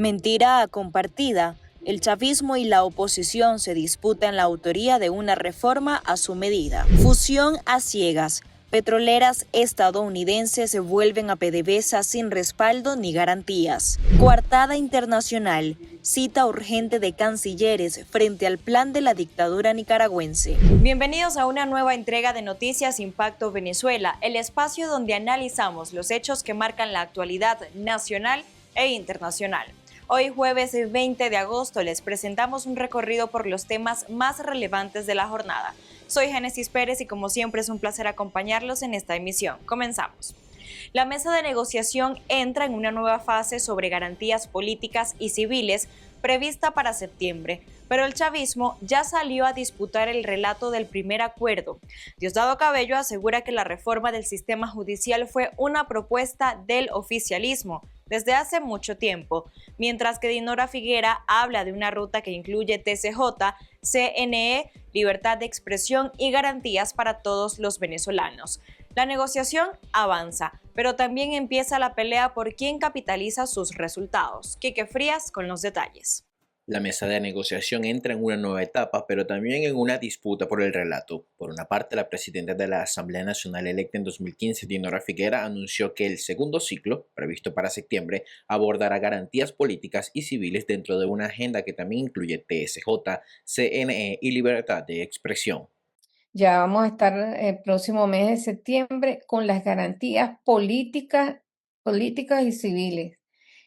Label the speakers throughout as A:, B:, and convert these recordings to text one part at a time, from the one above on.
A: Mentira compartida. El chavismo y la oposición se disputan la autoría de una reforma a su medida. Fusión a ciegas. Petroleras estadounidenses se vuelven a PDVSA sin respaldo ni garantías. Coartada internacional. Cita urgente de cancilleres frente al plan de la dictadura nicaragüense. Bienvenidos a una nueva entrega de Noticias Impacto Venezuela, el espacio donde analizamos los hechos que marcan la actualidad nacional e internacional. Hoy jueves 20 de agosto les presentamos un recorrido por los temas más relevantes de la jornada. Soy Génesis Pérez y como siempre es un placer acompañarlos en esta emisión. Comenzamos. La mesa de negociación entra en una nueva fase sobre garantías políticas y civiles prevista para septiembre, pero el chavismo ya salió a disputar el relato del primer acuerdo. Diosdado Cabello asegura que la reforma del sistema judicial fue una propuesta del oficialismo desde hace mucho tiempo, mientras que Dinora Figuera habla de una ruta que incluye TCJ, CNE, libertad de expresión y garantías para todos los venezolanos. La negociación avanza, pero también empieza la pelea por quién capitaliza sus resultados. Quique Frías con los detalles.
B: La mesa de negociación entra en una nueva etapa, pero también en una disputa por el relato. Por una parte, la presidenta de la Asamblea Nacional electa en 2015, Dinora Figuera, anunció que el segundo ciclo, previsto para septiembre, abordará garantías políticas y civiles dentro de una agenda que también incluye TSJ, CNE y libertad de expresión.
C: Ya vamos a estar el próximo mes de septiembre con las garantías políticas y civiles.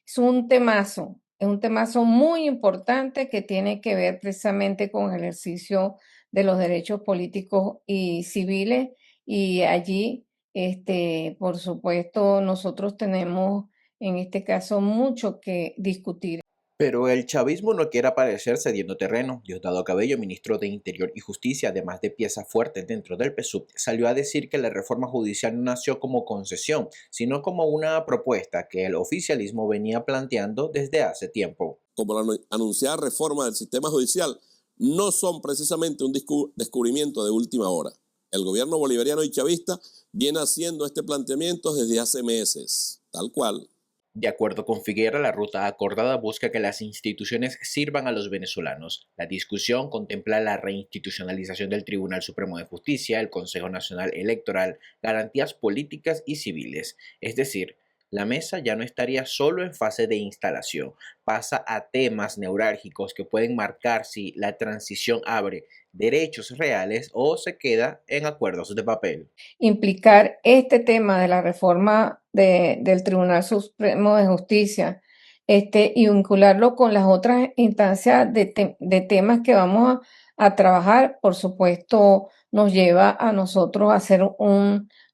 C: Es un temazo muy importante que tiene que ver precisamente con el ejercicio de los derechos políticos y civiles. Y allí, por supuesto, nosotros tenemos en este caso mucho que discutir.
B: Pero el chavismo no quiere aparecer cediendo terreno. Diosdado Cabello, ministro de Interior y Justicia, además de pieza fuerte dentro del PSUV, salió a decir que la reforma judicial no nació como concesión, sino como una propuesta que el oficialismo venía planteando desde hace tiempo.
D: Como la anunciada reforma del sistema judicial, no son precisamente un descubrimiento de última hora. El gobierno bolivariano y chavista viene haciendo este planteamiento desde hace meses, tal cual.
B: De acuerdo con Figuera, la ruta acordada busca que las instituciones sirvan a los venezolanos. La discusión contempla la reinstitucionalización del Tribunal Supremo de Justicia, el Consejo Nacional Electoral, garantías políticas y civiles. Es decir, la mesa ya no estaría solo en fase de instalación, pasa a temas neurálgicos que pueden marcar si la transición abre derechos reales o se queda en acuerdos de papel.
C: Implicar este tema de la reforma del Tribunal Supremo de Justicia y vincularlo con las otras instancias de temas que vamos a trabajar, por supuesto, nos lleva a nosotros a hacer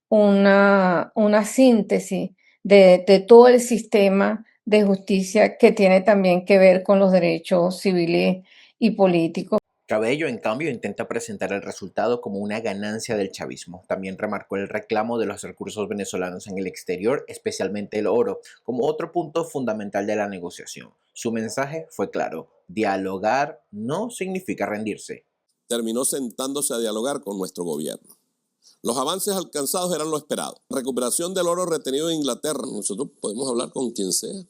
C: una síntesis de todo el sistema de justicia que tiene también que ver con los derechos civiles y políticos.
B: Cabello, en cambio, intenta presentar el resultado como una ganancia del chavismo. También remarcó el reclamo de los recursos venezolanos en el exterior, especialmente el oro, como otro punto fundamental de la negociación. Su mensaje fue claro: dialogar no significa rendirse.
D: Terminó sentándose a dialogar con nuestro gobierno. Los avances alcanzados eran lo esperado. Recuperación del oro retenido en Inglaterra. Nosotros podemos hablar con quien sea,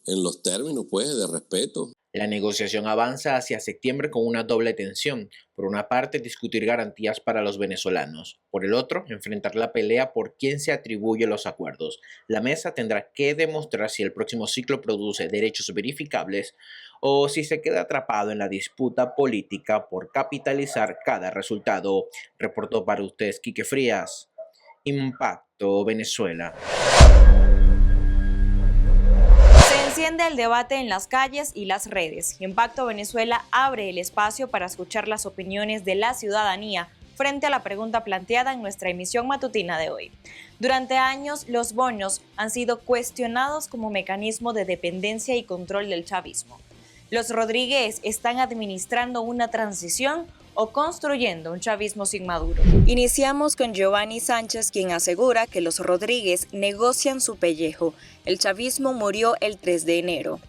D: en los términos, pues, de respeto.
B: La negociación avanza hacia septiembre con una doble tensión. Por una parte, discutir garantías para los venezolanos. Por el otro, enfrentar la pelea por quién se atribuye los acuerdos. La mesa tendrá que demostrar si el próximo ciclo produce derechos verificables o si se queda atrapado en la disputa política por capitalizar cada resultado. Reportó para ustedes Quique Frías, Impacto Venezuela.
A: Enciende el debate en las calles y las redes. Impacto Venezuela abre el espacio para escuchar las opiniones de la ciudadanía frente a la pregunta planteada en nuestra emisión matutina de hoy. Durante años, los bonos han sido cuestionados como mecanismo de dependencia y control del chavismo. ¿Los Rodríguez están administrando una transición o construyendo un chavismo sin Maduro? Iniciamos con Giovanni Sánchez, quien asegura que los Rodríguez negocian su pellejo. El chavismo murió el 3 de enero.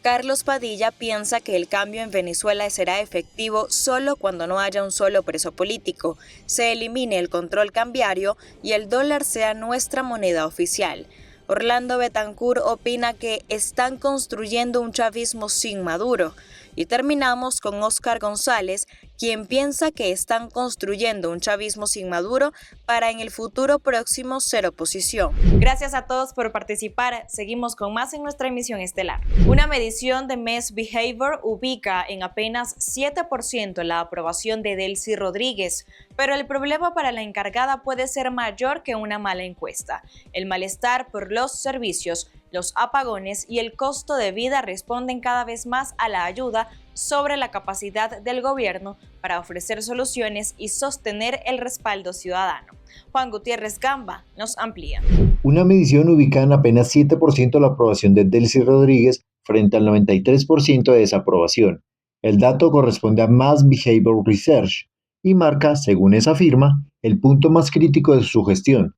A: Carlos Padilla piensa que el cambio en Venezuela será efectivo solo cuando no haya un solo preso político, se elimine el control cambiario y el dólar sea nuestra moneda oficial. Orlando Betancourt opina que están construyendo un chavismo sin Maduro. Y terminamos con Óscar González, quien piensa que están construyendo un chavismo sin Maduro para en el futuro próximo ser oposición. Gracias a todos por participar. Seguimos con más en nuestra emisión estelar. Una medición de Mess Behavior ubica en apenas 7% la aprobación de Delcy Rodríguez, pero el problema para la encargada puede ser mayor que una mala encuesta. El malestar por los servicios, los apagones y el costo de vida responden cada vez más a la ayuda sobre la capacidad del gobierno para ofrecer soluciones y sostener el respaldo ciudadano. Juan Gutiérrez Gamba nos amplía.
E: Una medición ubica en apenas 7% la aprobación de Delcy Rodríguez frente al 93% de desaprobación. El dato corresponde a Mass Behavior Research y marca, según esa firma, el punto más crítico de su gestión.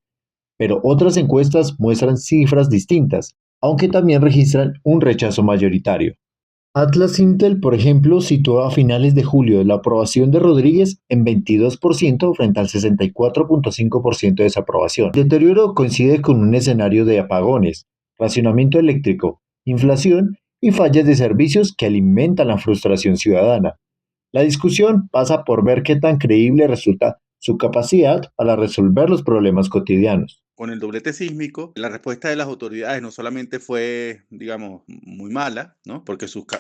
E: Pero otras encuestas muestran cifras distintas, aunque también registran un rechazo mayoritario. Atlas Intel, por ejemplo, situó a finales de julio la aprobación de Rodríguez en 22% frente al 64.5% de desaprobación. El deterioro coincide con un escenario de apagones, racionamiento eléctrico, inflación y fallas de servicios que alimentan la frustración ciudadana. La discusión pasa por ver qué tan creíble resulta su capacidad para resolver los problemas cotidianos.
F: Con el doblete sísmico, la respuesta de las autoridades no solamente fue, digamos, muy mala, ¿no?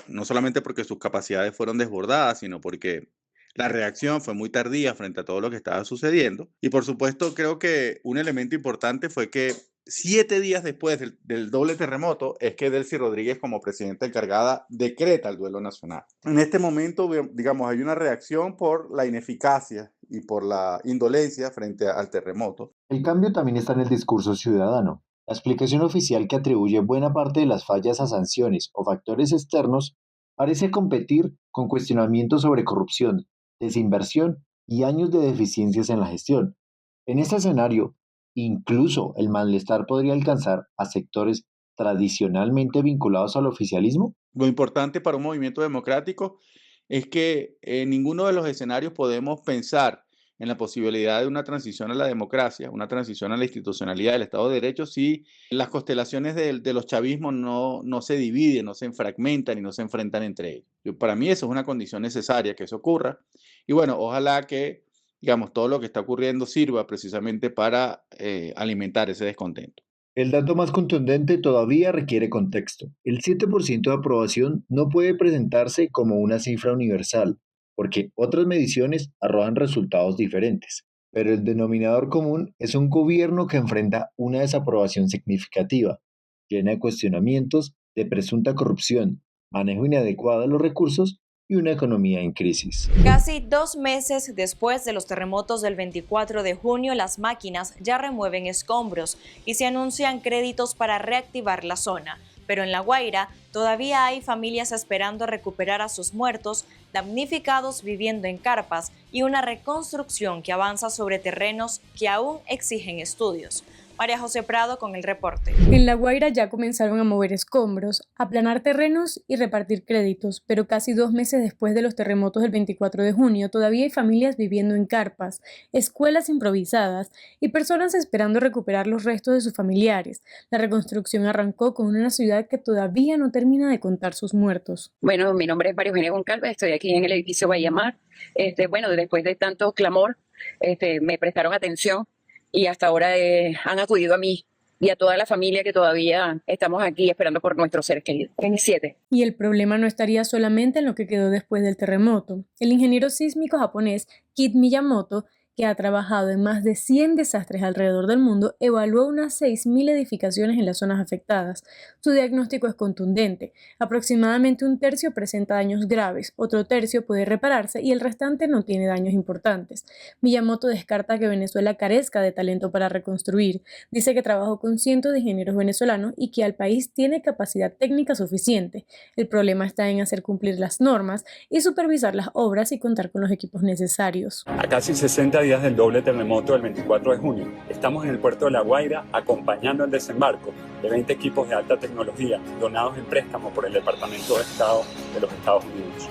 F: No solamente porque sus capacidades fueron desbordadas, sino porque la reacción fue muy tardía frente a todo lo que estaba sucediendo. Y por supuesto, creo que un elemento importante fue que 7 días después del doble terremoto es que Delcy Rodríguez, como presidenta encargada, decreta el duelo nacional. En este momento, digamos, hay una reacción por la ineficacia y por la indolencia frente al terremoto.
E: El cambio también está en el discurso ciudadano. La explicación oficial que atribuye buena parte de las fallas a sanciones o factores externos parece competir con cuestionamientos sobre corrupción, desinversión y años de deficiencias en la gestión. En este escenario, incluso el malestar podría alcanzar a sectores tradicionalmente vinculados al oficialismo.
F: Lo importante para un movimiento democrático es que en ninguno de los escenarios podemos pensar en la posibilidad de una transición a la democracia, una transición a la institucionalidad del Estado de Derecho si las constelaciones de los chavismos no se dividen, no se fragmentan y no se enfrentan entre ellos. Para mí eso es una condición necesaria que eso ocurra. Y bueno, ojalá que, digamos, todo lo que está ocurriendo sirva precisamente para alimentar ese descontento.
E: El dato más contundente todavía requiere contexto. El 7% de aprobación no puede presentarse como una cifra universal, porque otras mediciones arrojan resultados diferentes. Pero el denominador común es un gobierno que enfrenta una desaprobación significativa, llena de cuestionamientos, de presunta corrupción, manejo inadecuado de los recursos y una economía en crisis.
A: Casi 2 meses después de los terremotos del 24 de junio, las máquinas ya remueven escombros y se anuncian créditos para reactivar la zona. Pero en La Guaira todavía hay familias esperando recuperar a sus muertos, damnificados viviendo en carpas y una reconstrucción que avanza sobre terrenos que aún exigen estudios. María José Prado con el reporte.
G: En La Guaira ya comenzaron a mover escombros, aplanar terrenos y repartir créditos, pero casi 2 meses después de los terremotos del 24 de junio todavía hay familias viviendo en carpas, escuelas improvisadas y personas esperando recuperar los restos de sus familiares. La reconstrucción arrancó con una ciudad que todavía no termina de contar sus muertos.
H: Bueno, mi nombre es María Eugenia Goncalves, estoy aquí en el edificio Guayamar. Después de tanto clamor, me prestaron atención. Y hasta ahora han acudido a mí y a toda la familia que todavía estamos aquí esperando por nuestros seres queridos. En 7.
G: Y el problema no estaría solamente en lo que quedó después del terremoto. El ingeniero sísmico japonés Kit Miyamoto, que ha trabajado en más de 100 desastres alrededor del mundo, evaluó unas 6.000 edificaciones en las zonas afectadas. Su diagnóstico es contundente. Aproximadamente 1/3 presenta daños graves, otro tercio puede repararse y el restante no tiene daños importantes. Miyamoto descarta que Venezuela carezca de talento para reconstruir. Dice que trabajó con cientos de ingenieros venezolanos y que el país tiene capacidad técnica suficiente. El problema está en hacer cumplir las normas y supervisar las obras y contar con los equipos necesarios.
I: A casi 60 días del doble terremoto del 24 de junio, estamos en el puerto de La Guaira acompañando el desembarco de 20 equipos de alta tecnología donados en préstamo por el Departamento de Estado de los Estados Unidos.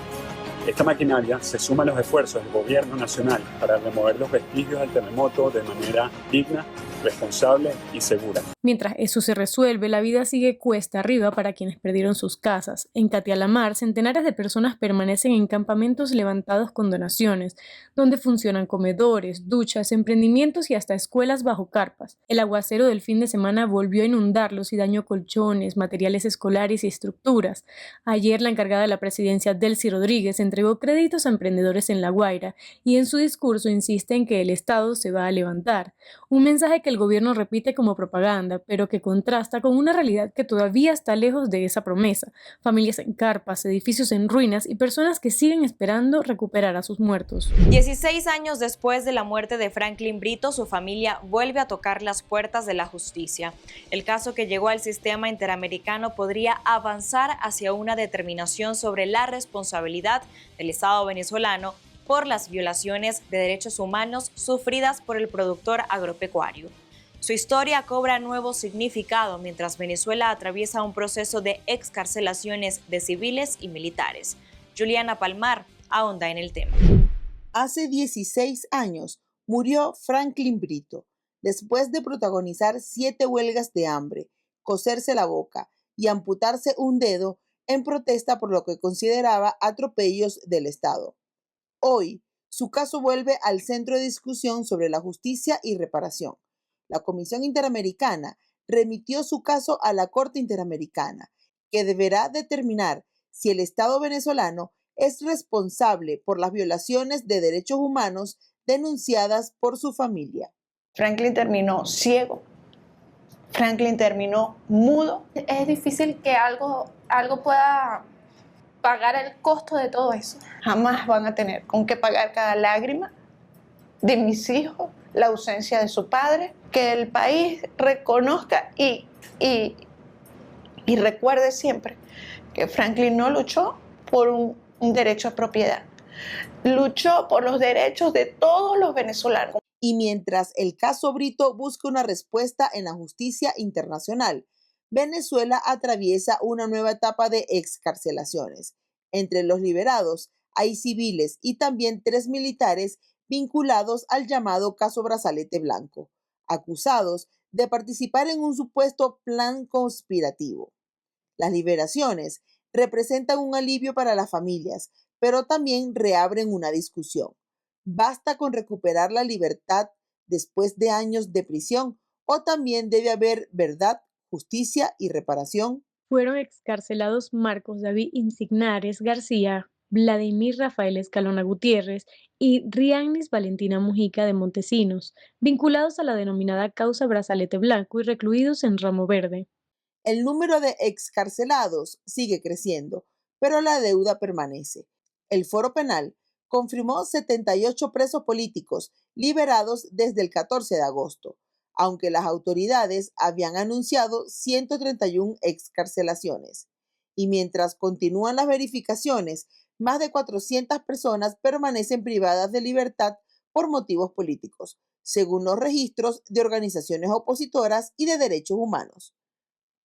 I: Esta maquinaria se suma a los esfuerzos del gobierno nacional para remover los vestigios del terremoto de manera digna responsable y segura.
G: Mientras eso se resuelve, la vida sigue cuesta arriba para quienes perdieron sus casas. En Catialamar, centenares de personas permanecen en campamentos levantados con donaciones, donde funcionan comedores, duchas, emprendimientos y hasta escuelas bajo carpas. El aguacero del fin de semana volvió a inundarlos y dañó colchones, materiales escolares y estructuras. Ayer, la encargada de la presidencia, Delcy Rodríguez, entregó créditos a emprendedores en La Guaira y en su discurso insiste en que el Estado se va a levantar. Un mensaje que el gobierno repite como propaganda, pero que contrasta con una realidad que todavía está lejos de esa promesa. Familias en carpas, edificios en ruinas y personas que siguen esperando recuperar a sus muertos.
A: 16 años después de la muerte de Franklin Brito, su familia vuelve a tocar las puertas de la justicia. El caso que llegó al sistema interamericano podría avanzar hacia una determinación sobre la responsabilidad del Estado venezolano por las violaciones de derechos humanos sufridas por el productor agropecuario. Su historia cobra nuevo significado mientras Venezuela atraviesa un proceso de excarcelaciones de civiles y militares. Juliana Palmar ahonda en el tema.
J: Hace 16 años murió Franklin Brito, después de protagonizar 7 huelgas de hambre, coserse la boca y amputarse un dedo en protesta por lo que consideraba atropellos del Estado. Hoy, su caso vuelve al centro de discusión sobre la justicia y reparación. La Comisión Interamericana remitió su caso a la Corte Interamericana, que deberá determinar si el Estado venezolano es responsable por las violaciones de derechos humanos denunciadas por su familia.
K: Franklin terminó ciego. Franklin terminó mudo.
L: Es difícil que algo pueda pagar el costo de todo eso.
K: Jamás van a tener con qué pagar cada lágrima de mis hijos, la ausencia de su padre, que el país reconozca y recuerde siempre que Franklin no luchó por un derecho a propiedad, luchó por los derechos de todos los venezolanos.
J: Y mientras el caso Brito busca una respuesta en la justicia internacional, Venezuela atraviesa una nueva etapa de excarcelaciones. Entre los liberados hay civiles y también 3 militares vinculados al llamado caso Brazalete Blanco, acusados de participar en un supuesto plan conspirativo. Las liberaciones representan un alivio para las familias, pero también reabren una discusión. ¿Basta con recuperar la libertad después de años de prisión o también debe haber verdad, justicia y reparación?
G: Fueron excarcelados Marcos David Insignares García, Vladimir Rafael Escalona Gutiérrez y Riannis Valentina Mujica de Montesinos, vinculados a la denominada causa Brazalete Blanco y recluidos en Ramo Verde.
J: El número de excarcelados sigue creciendo, pero la deuda permanece. El Foro Penal confirmó 78 presos políticos liberados desde el 14 de agosto, aunque las autoridades habían anunciado 131 excarcelaciones. Y mientras continúan las verificaciones, más de 400 personas permanecen privadas de libertad por motivos políticos, según los registros de organizaciones opositoras y de derechos humanos.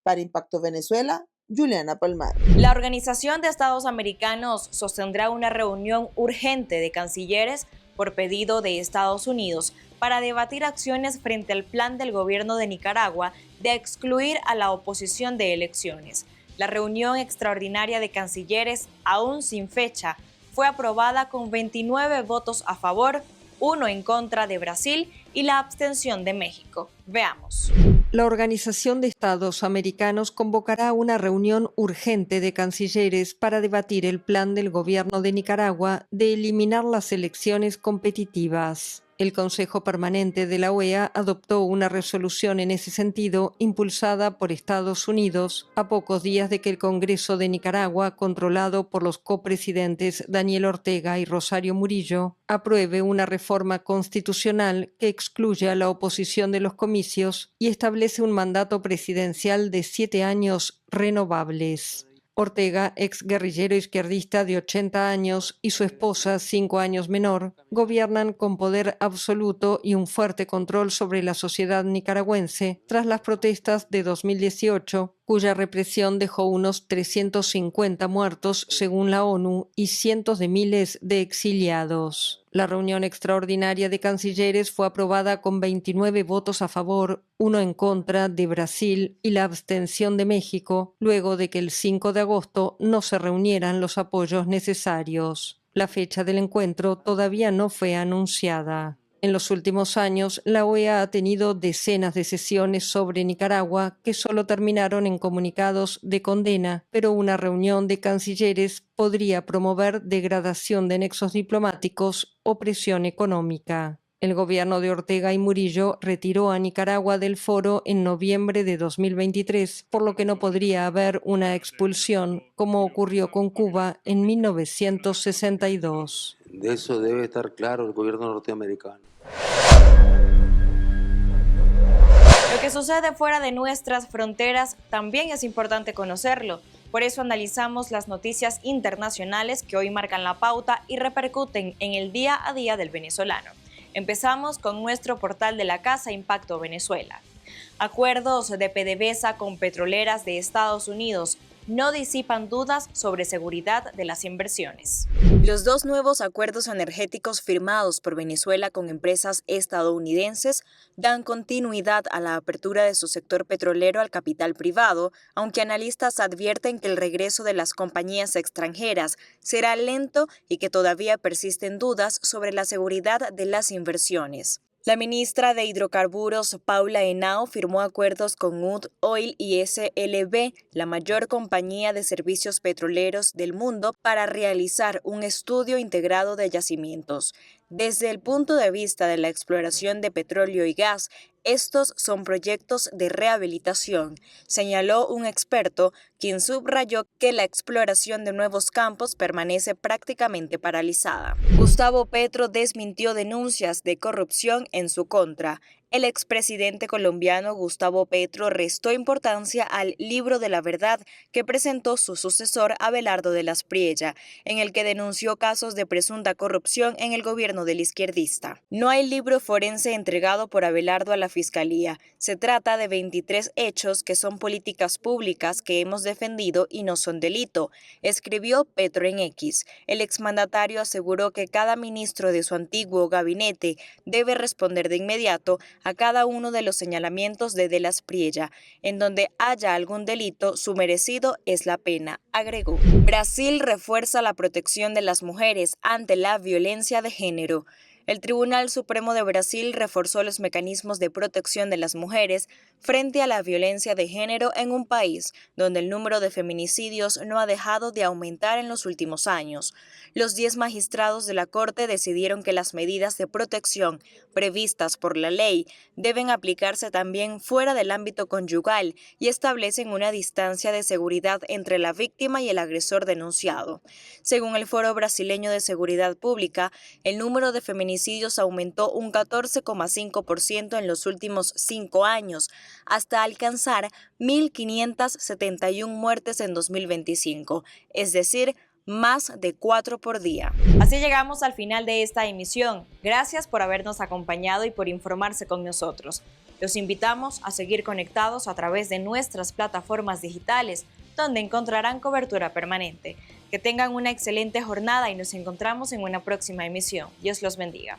J: Para Impacto Venezuela, Juliana Palmar.
A: La Organización de Estados Americanos sostendrá una reunión urgente de cancilleres por pedido de Estados Unidos para debatir acciones frente al plan del gobierno de Nicaragua de excluir a la oposición de elecciones. La reunión extraordinaria de cancilleres, aún sin fecha, fue aprobada con 29 votos a favor, 1 en contra de Brasil y la abstención de México. Veamos.
M: La Organización de Estados Americanos convocará una reunión urgente de cancilleres para debatir el plan del gobierno de Nicaragua de eliminar las elecciones competitivas. El Consejo Permanente de la OEA adoptó una resolución en ese sentido, impulsada por Estados Unidos, a pocos días de que el Congreso de Nicaragua, controlado por los copresidentes Daniel Ortega y Rosario Murillo, apruebe una reforma constitucional que excluye a la oposición de los comicios y establece un mandato presidencial de 7 años renovables. Ortega, ex guerrillero izquierdista de 80 años, y su esposa, 5 años menor, gobiernan con poder absoluto y un fuerte control sobre la sociedad nicaragüense tras las protestas de 2018, cuya represión dejó unos 350 muertos según la ONU y cientos de miles de exiliados. La reunión extraordinaria de cancilleres fue aprobada con 29 votos a favor, 1 en contra de Brasil y la abstención de México, luego de que el 5 de agosto no se reunieran los apoyos necesarios. La fecha del encuentro todavía no fue anunciada. En los últimos años, la OEA ha tenido decenas de sesiones sobre Nicaragua que solo terminaron en comunicados de condena, pero una reunión de cancilleres podría promover degradación de nexos diplomáticos o presión económica. El gobierno de Ortega y Murillo retiró a Nicaragua del foro en noviembre de 2023, por lo que no podría haber una expulsión, como ocurrió con Cuba en 1962.
N: De eso debe estar claro el gobierno norteamericano.
A: Lo que sucede fuera de nuestras fronteras también es importante conocerlo. Por eso analizamos las noticias internacionales que hoy marcan la pauta y repercuten en el día a día del venezolano. Empezamos con nuestro portal de la casa Impacto Venezuela. Acuerdos de PDVSA con petroleras de Estados Unidos no disipan dudas sobre seguridad de las inversiones. Los dos nuevos acuerdos energéticos firmados por Venezuela con empresas estadounidenses dan continuidad a la apertura de su sector petrolero al capital privado, aunque analistas advierten que el regreso de las compañías extranjeras será lento y que todavía persisten dudas sobre la seguridad de las inversiones. La ministra de Hidrocarburos, Paula Henao, firmó acuerdos con UD Oil y SLB, la mayor compañía de servicios petroleros del mundo, para realizar un estudio integrado de yacimientos. Desde el punto de vista de la exploración de petróleo y gas, estos son proyectos de rehabilitación, señaló un experto, quien subrayó que la exploración de nuevos campos permanece prácticamente paralizada. Gustavo Petro desmintió denuncias de corrupción en su contra. El expresidente colombiano Gustavo Petro restó importancia al libro de la verdad que presentó su sucesor Abelardo de las Priella, en el que denunció casos de presunta corrupción en el gobierno del izquierdista. No hay libro forense entregado por Abelardo a la Fiscalía. Se trata de 23 hechos que son políticas públicas que hemos defendido y no son delito, escribió Petro en X. El exmandatario aseguró que cada ministro de su antiguo gabinete debe responder de inmediato a cada uno de los señalamientos de las Priella. En donde haya algún delito, su merecido es la pena, agregó. Brasil refuerza la protección de las mujeres ante la violencia de género. El Tribunal Supremo de Brasil reforzó los mecanismos de protección de las mujeres frente a la violencia de género en un país donde el número de feminicidios no ha dejado de aumentar en los últimos años. Los 10 magistrados de la Corte decidieron que las medidas de protección previstas por la ley deben aplicarse también fuera del ámbito conyugal y establecen una distancia de seguridad entre la víctima y el agresor denunciado. Según el Foro Brasileño de Seguridad Pública, el número de feminicidios aumentó un 14,5% en los últimos 5 años, hasta alcanzar 1.571 muertes en 2025, es decir, más de 4 por día. Así llegamos al final de esta emisión. Gracias por habernos acompañado y por informarse con nosotros. Los invitamos a seguir conectados a través de nuestras plataformas digitales, donde encontrarán cobertura permanente. Que tengan una excelente jornada y nos encontramos en una próxima emisión. Dios los bendiga.